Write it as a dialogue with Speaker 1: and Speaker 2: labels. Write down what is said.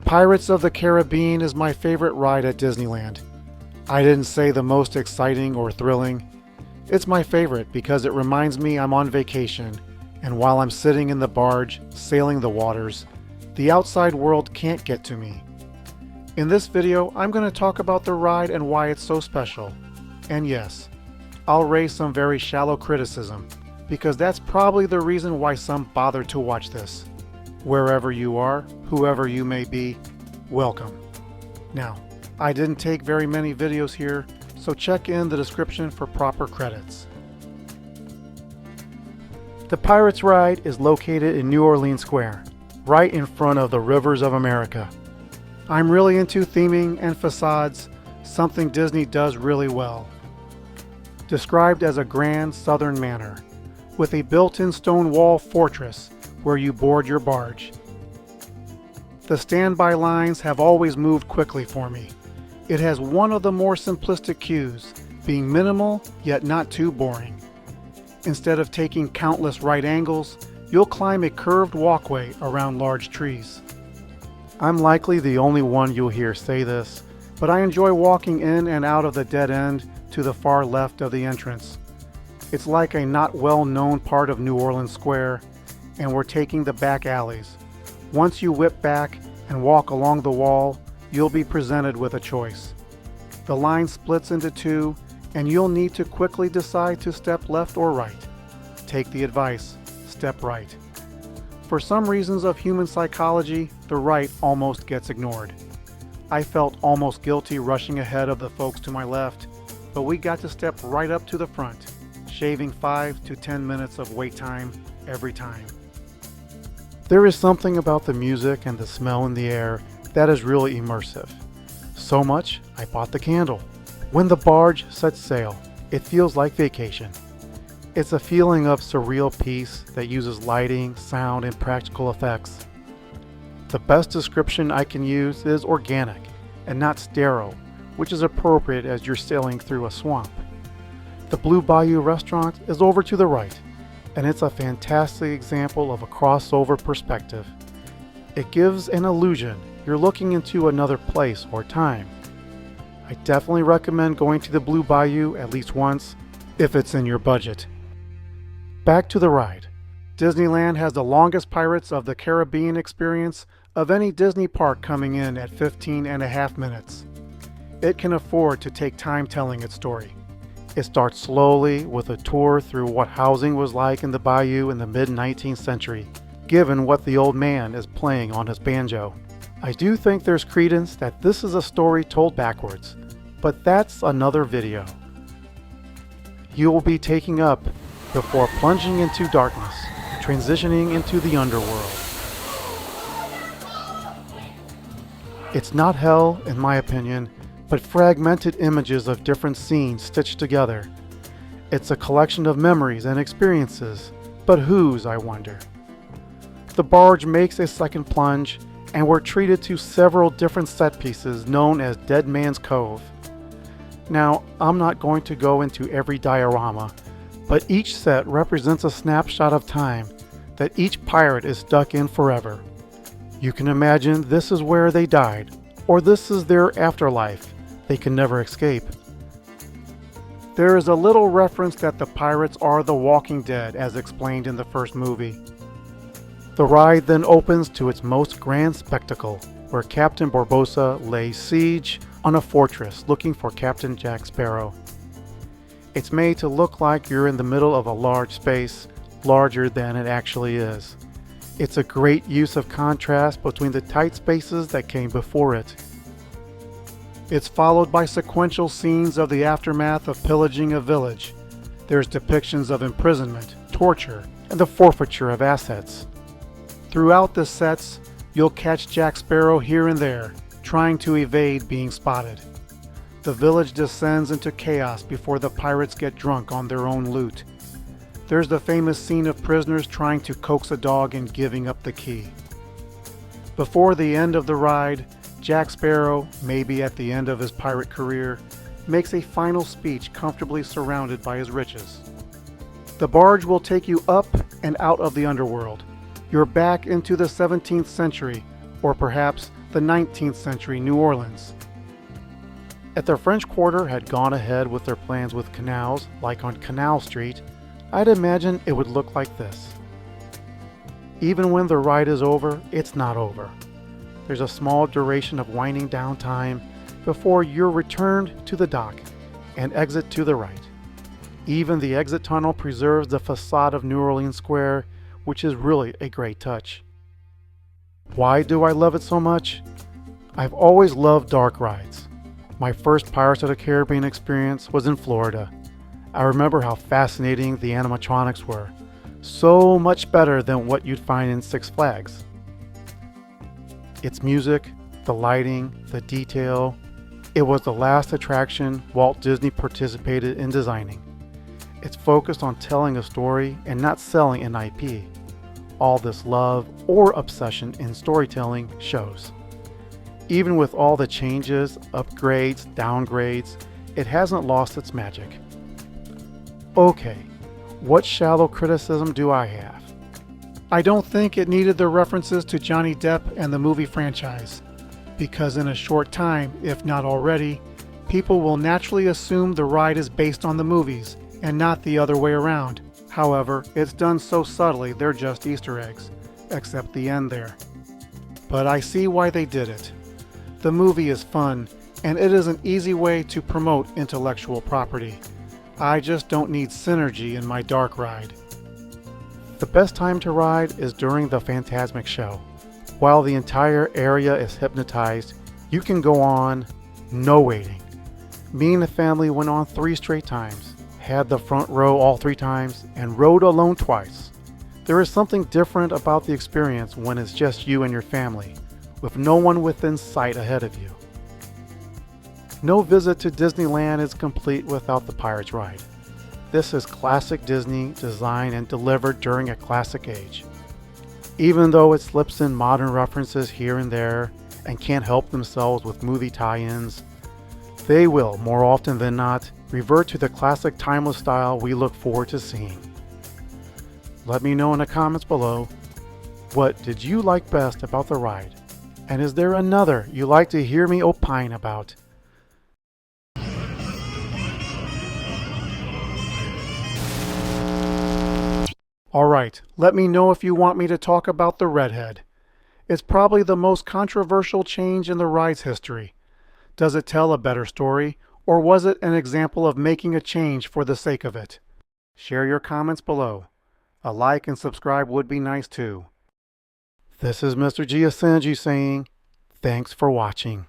Speaker 1: Pirates of the Caribbean is my favorite ride at Disneyland. I didn't say the most exciting or thrilling. It's my favorite because it reminds me I'm on vacation, and while I'm sitting in the barge, sailing the waters, the outside world can't get to me. In this video, I'm going to talk about the ride and why it's so special. And yes, I'll raise some very shallow criticism, because that's probably the reason why some bother to watch this. Wherever you are, whoever you may be, welcome. Now, I didn't take very many videos here, so check in the description for proper credits. The Pirates ride is located in New Orleans Square, right in front of the Rivers of America. I'm really into theming and facades, something Disney does really well. Described as a grand southern manor, with a built-in stone wall fortress where you board your barge. The standby lines have always moved quickly for me. It has one of the more simplistic cues, being minimal yet not too boring. Instead of taking countless right angles, you'll climb a curved walkway around large trees. I'm likely the only one you'll hear say this, but I enjoy walking in and out of the dead end to the far left of the entrance. It's like a not well-known part of New Orleans Square, and we're taking the back alleys. Once you whip back and walk along the wall, you'll be presented with a choice. The line splits into two, and you'll need to quickly decide to step left or right. Take the advice, step right. For some reasons of human psychology, the right almost gets ignored. I felt almost guilty rushing ahead of the folks to my left, but we got to step right up to the front, shaving 5 to 10 minutes of wait time every time. There is something about the music and the smell in the air that is really immersive. So much, I bought the candle. When the barge sets sail, it feels like vacation. It's a feeling of surreal peace that uses lighting, sound, and practical effects. The best description I can use is organic and not sterile, which is appropriate as you're sailing through a swamp. The Blue Bayou restaurant is over to the right, and it's a fantastic example of a crossover perspective. It gives an illusion you're looking into another place or time. I definitely recommend going to the Blue Bayou at least once, if it's in your budget. Back to the ride. Disneyland has the longest Pirates of the Caribbean experience of any Disney park, coming in at 15.5 minutes. It can afford to take time telling its story. It starts slowly with a tour through what housing was like in the bayou in the mid-19th century, given what the old man is playing on his banjo. I do think there's credence that this is a story told backwards, but that's another video. You will be taking up before plunging into darkness, transitioning into the underworld. It's not hell, in my opinion, but fragmented images of different scenes stitched together. It's a collection of memories and experiences, but whose, I wonder? The barge makes a second plunge, and we're treated to several different set pieces known as Dead Man's Cove. Now, I'm not going to go into every diorama, but each set represents a snapshot of time that each pirate is stuck in forever. You can imagine this is where they died, or this is their afterlife they can never escape. There is a little reference that the pirates are the Walking Dead, as explained in the first movie. The ride then opens to its most grand spectacle, where Captain Barbossa lays siege on a fortress looking for Captain Jack Sparrow. It's made to look like you're in the middle of a large space, larger than it actually is. It's a great use of contrast between the tight spaces that came before it. It's followed by sequential scenes of the aftermath of pillaging a village. There's depictions of imprisonment, torture, and the forfeiture of assets. Throughout the sets, you'll catch Jack Sparrow here and there, trying to evade being spotted. The village descends into chaos before the pirates get drunk on their own loot. There's the famous scene of prisoners trying to coax a dog and giving up the key. Before the end of the ride, Jack Sparrow, maybe at the end of his pirate career, makes a final speech comfortably surrounded by his riches. The barge will take you up and out of the underworld. You're back into the 17th century, or perhaps the 19th century New Orleans. If the French Quarter had gone ahead with their plans with canals, like on Canal Street, I'd imagine it would look like this. Even when the ride is over, it's not over. There's a small duration of winding down time before you're returned to the dock and exit to the right. Even the exit tunnel preserves the facade of New Orleans Square, which is really a great touch. Why do I love it so much? I've always loved dark rides. My first Pirates of the Caribbean experience was in Florida. I remember how fascinating the animatronics were. So much better than what you'd find in Six Flags. Its music, the lighting, the detail. It was the last attraction Walt Disney participated in designing. It's focused on telling a story and not selling an IP. All this love or obsession in storytelling shows. Even with all the changes, upgrades, downgrades, it hasn't lost its magic. Okay, what shallow criticism do I have? I don't think it needed the references to Johnny Depp and the movie franchise, because in a short time, if not already, people will naturally assume the ride is based on the movies and not the other way around. However, it's done so subtly they're just Easter eggs, except the end there. But I see why they did it. The movie is fun, and it is an easy way to promote intellectual property. I just don't need synergy in my dark ride. The best time to ride is during the Fantasmic show. While the entire area is hypnotized, you can go on, no waiting. Me and the family went on 3 straight times, had the front row all 3 times, and rode alone twice. There is something different about the experience when it's just you and your family, with no one within sight ahead of you. No visit to Disneyland is complete without the Pirates ride. This is classic Disney, designed and delivered during a classic age. Even though it slips in modern references here and there and can't help themselves with movie tie-ins, they will, more often than not, revert to the classic timeless style we look forward to seeing. Let me know in the comments below, what did you like best about the ride? And is there another you'd like to hear me opine about? Alright, let me know if you want me to talk about the redhead. It's probably the most controversial change in the ride's history. Does it tell a better story, or was it an example of making a change for the sake of it? Share your comments below. A like and subscribe would be nice too. This is Mr. Giasenji saying, thanks for watching.